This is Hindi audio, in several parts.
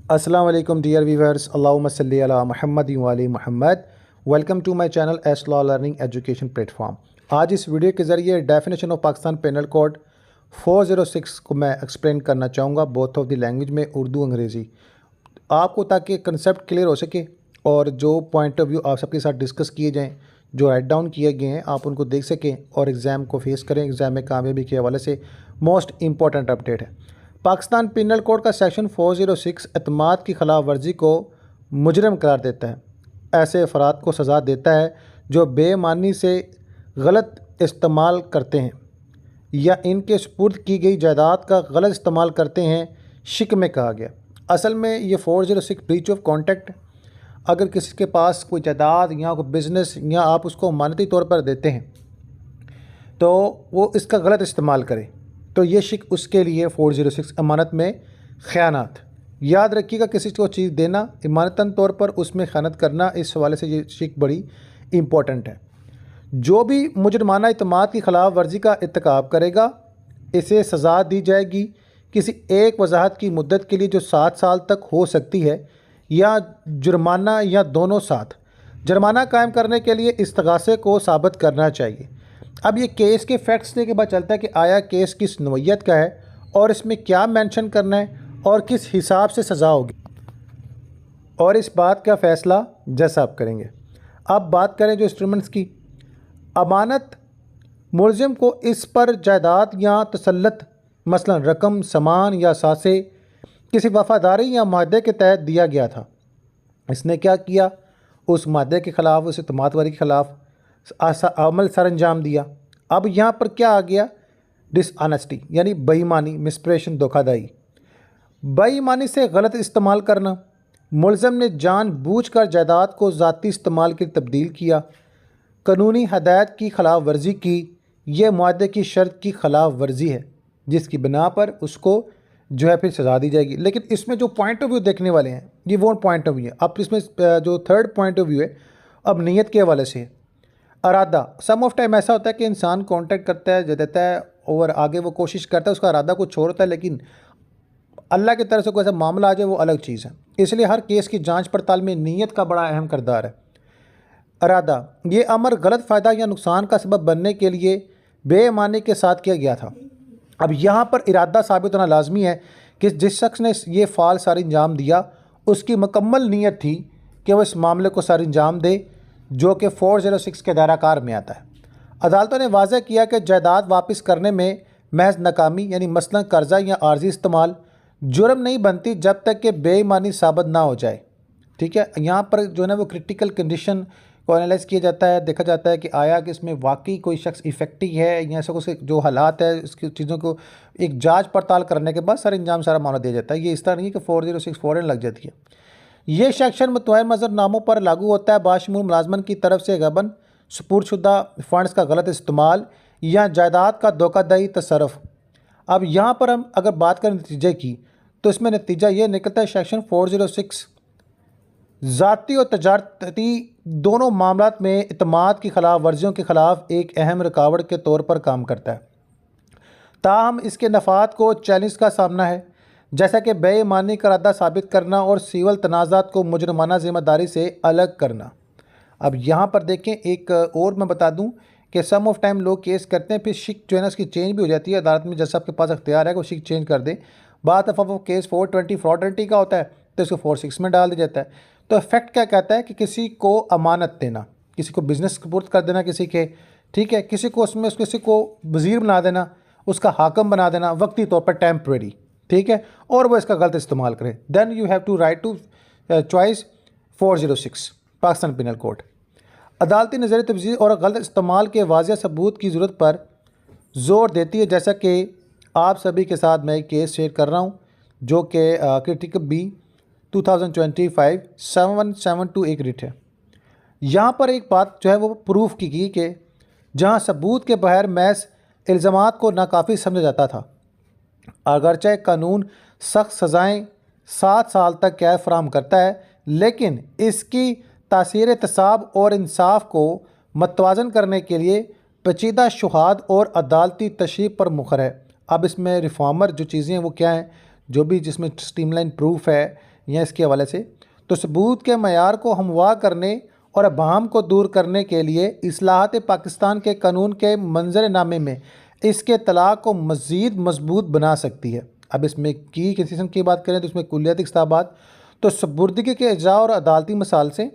अस्सलाम वालेकुम डियर व्यूअर्स, अल्लाहुम्मा सल्ली अला मुहम्मद व आले मुहम्मद। Welcome to my channel S law learning education platform. आज इस वीडियो के ज़रिए definition of Pakistan penal code 406 को मैं एक्सप्लेन करना चाहूँगा, बोथ ऑफ द लैंग्वेज में, उर्दू अंग्रेज़ी, आपको ताकि कंसेप्ट क्लियर हो सके और जो पॉइंट ऑफ व्यू आप सबके साथ डिस्कस किए जाएँ, जो राइट डाउन किए गए हैं, आप उनको देख सकें और एग्ज़ाम को फेस करें। एग्ज़ाम में कामयाबी के हवाले से मोस्ट इंपॉर्टेंट अपडेट है। पाकिस्तान पिनल कोड का सेक्शन 406 एतमाद की खिलाफ वर्जी को मुजरम करार देता है। ऐसे अफराद को सज़ा देता है जो बेईमानी से गलत इस्तेमाल करते हैं या इनके सुपुर्द की गई जायदाद का गलत इस्तेमाल करते हैं। शिक में कहा गया, असल में ये 406 ब्रीच ऑफ कॉन्ट्रैक्ट। अगर किसी के पास कोई जायदाद या कोई बिज़नेस या आप उसको अमानती तौर पर देते हैं तो वो इसका गलत इस्तेमाल करे तो ये शिक उसके लिए 406 अमानत में ख़यानत। याद रखिएगा, किसी को चीज़ देना इमानतन तौर पर, उसमें ख़यानत करना, इस हवाले से ये शिक बड़ी इम्पोर्टेंट है। जो भी मुजरमाना इतमाद की खिलाफ वर्जी का इर्तिकाब करेगा इसे सज़ा दी जाएगी किसी एक वजाहत की मुद्दत के लिए जो 7 साल तक हो सकती है, या जुर्माना या दोनों साथ। जुर्माना कायम करने के लिए इस्तगासे को साबित करना चाहिए। अब ये केस के फैक्ट्स के बाद चलता है कि आया केस किस नौइयत का है और इसमें क्या मेंशन करना है और किस हिसाब से सज़ा होगी, और इस बात का फ़ैसला जज साहब करेंगे। अब बात करें जो इंस्ट्रूमेंट्स की। अमानत मुलजिम को इस पर जायदाद या तसल्लुत, मसलन रकम, सामान या सासे, किसी वफ़ादारी या माहदे के तहत दिया गया था। इसने क्या किया, उस माहदे के ख़िलाफ़, उस इत्मादवारी के ख़िलाफ़ अमल सर अंजाम दिया। अब यहाँ पर क्या आ गया, डिसऑनेस्टी यानी बेईमानी, मिसप्रेशन, धोखाधड़ी। बेईमानी से गलत इस्तेमाल करना, मुलज़म ने जानबूझकर जायदाद को ज़ाती इस्तेमाल के लिए तब्दील किया, कानूनी हदायत की खिलाफ वर्जी की, यह मुआहदे की शर्त की खिलाफ वर्जी है जिसकी बिना पर उसको जो है फिर सज़ा दी जाएगी। लेकिन इसमें जो पॉइंट ऑफ व्यू देखने वाले हैं ये वो पॉइंट ऑफ व्यू है। अब इसमें जो थर्ड पॉइंट ऑफ व्यू है अब नीयत के हवाले से है। इरादा, सम ऑफ टाइम ऐसा होता है कि इंसान कांटेक्ट करता है, दे देता है और आगे वो कोशिश करता है, उसका इरादा कुछ और होता है, लेकिन अल्लाह की तरफ से कोई ऐसा मामला आ जाए वो अलग चीज़ है। इसलिए हर केस की जांच पड़ताल में नीयत का बड़ा अहम किरदार है। इरादा, ये अमर गलत फ़ायदा या नुकसान का सबब बनने के लिए बेईमानी के साथ किया गया था। अब यहाँ पर इरादा साबित होना लाजमी है कि जिस शख्स ने ये फ़ाल सर अंजाम दिया उसकी मुकम्मल नीयत थी कि वह इस मामले को सर अंजाम दे जो कि 406 के दायराकार में आता है। अदालतों ने वाज़ह किया कि जायदाद वापस करने में महज नाकामी यानी मसलन कर्जा या आर्जी इस्तेमाल जुर्म नहीं बनती जब तक कि बेईमानी साबित ना हो जाए। ठीक है, यहाँ पर जो है ना वो क्रिटिकल कंडीशन को एनालाइज किया जाता है, देखा जाता है कि आया कि इसमें वाकई कोई शख्स इफेक्टिव है या ऐसा जो हालात है इसकी चीज़ों को एक जांच पड़ताल करने के बाद सर अंजाम सारा मामला दिया जाता है। ये इस तरह नहीं कि 406 फ़ौरन लग जाती है। ये सेक्शन मुतअय्यन मज़रनामों पर लागू होता है बाशमूल मुलाज़मन की तरफ से गबन, सुपुर्दशुदा फ़ंड्स का गलत इस्तेमाल या जायदाद का धोखाधड़ी तसर्रुफ़। अब यहाँ पर हम अगर बात करें नतीजे की तो इसमें नतीजा ये निकलता है सेक्शन 406 ज़ाती और तजारती दोनों मामलात में इत्माद की खिलाफ वर्जियों के ख़िलाफ़ एक अहम रुकावट के तौर पर काम करता है। ताहम इसके नफ़ात को चैलेंज का सामना है, जैसा कि बेईमानी का इरादा साबित करना और सिविल तनाज़ात को मुजरमाना ज़िम्मेदारी से अलग करना। अब यहाँ पर देखें, एक और मैं बता दूँ कि सम ऑफ टाइम लोग केस करते हैं, फिर शिक जो है ना उसकी चेंज भी हो जाती है। अदालत में जज साहब के पास अख्तियार है कि वो शिक चेंज कर दे। बात दफ़ा वो केस 420 फ्रॉडल्टी का होता है तो इसको 46 में डाल दिया जाता है। तो इफेक्ट क्या कहता है कि किसी को अमानत देना, किसी को बिज़नेस सपुर्द कर देना किसी के, ठीक है, किसी को उसमें किसी को वज़ीर बना देना, उसका हाकम बना देना वक्ती तौर पर, टेम्परेरी, ठीक है, और वो इसका गलत इस्तेमाल करे, then you have to right to choice 406 Pakistan penal code. अदालती नज़र तब्दील और गलत इस्तेमाल के वाज़ेह सबूत की ज़रूरत पर ज़ोर देती है, जैसा कि आप सभी के साथ मैं एक केस शेयर कर रहा हूँ जो कि क्रिटिकल बी 2025 7172 एक रिट है। यहाँ पर एक बात जो है वो प्रूफ की गई कि जहाँ सबूत के बगैर महज इल्ज़ामात को नाकाफ़ी समझा जाता था, अगरचे कानून सख्त सज़ाएँ 7 साल तक कैद फराहम करता है, लेकिन इसकी तासीर एहतसाब और इंसाफ को मतवाज़न करने के लिए पेचीदा शुहाद और अदालती तशरीफ़ पर मुखर है। अब इसमें रिफॉर्मर जो चीज़ें हैं वो क्या हैं, जो भी जिसमें स्ट्रीमलाइन प्रूफ है या इसके हवाले से, तो सबूत के मयार को हमवार करने और अभाम को दूर करने के लिए इस्लाहत पाकिस्तान के कानून के मंजरनामे में इसके तलाक़ को मज़ीद मजबूत बना सकती है। अब इसमें की कंसेशन की बात करें तो इसमें कुलियाती खिताबात तो सुपुर्दगी के इजरा और अदालती मसाल से,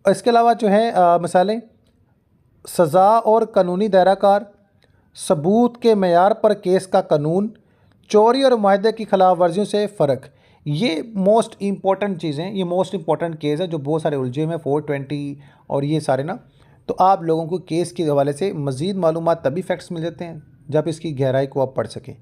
इसके अलावा जो है मसाले सज़ा और कानूनी दायराकार, सबूत के मयार पर केस का कानून, चोरी और माहदे की खिलाफ वर्जियों से फ़र्क, ये मोस्ट इंपॉर्टेंट चीज़ें, ये मोस्ट इंपॉर्टेंट केस है जो बहुत सारे उलझे में 420 और ये सारे ना। तो आप लोगों को केस के हवाले से मज़ीद मालूमात तभी फैक्ट्स मिल जाते हैं जब इसकी गहराई को आप पढ़ सकें।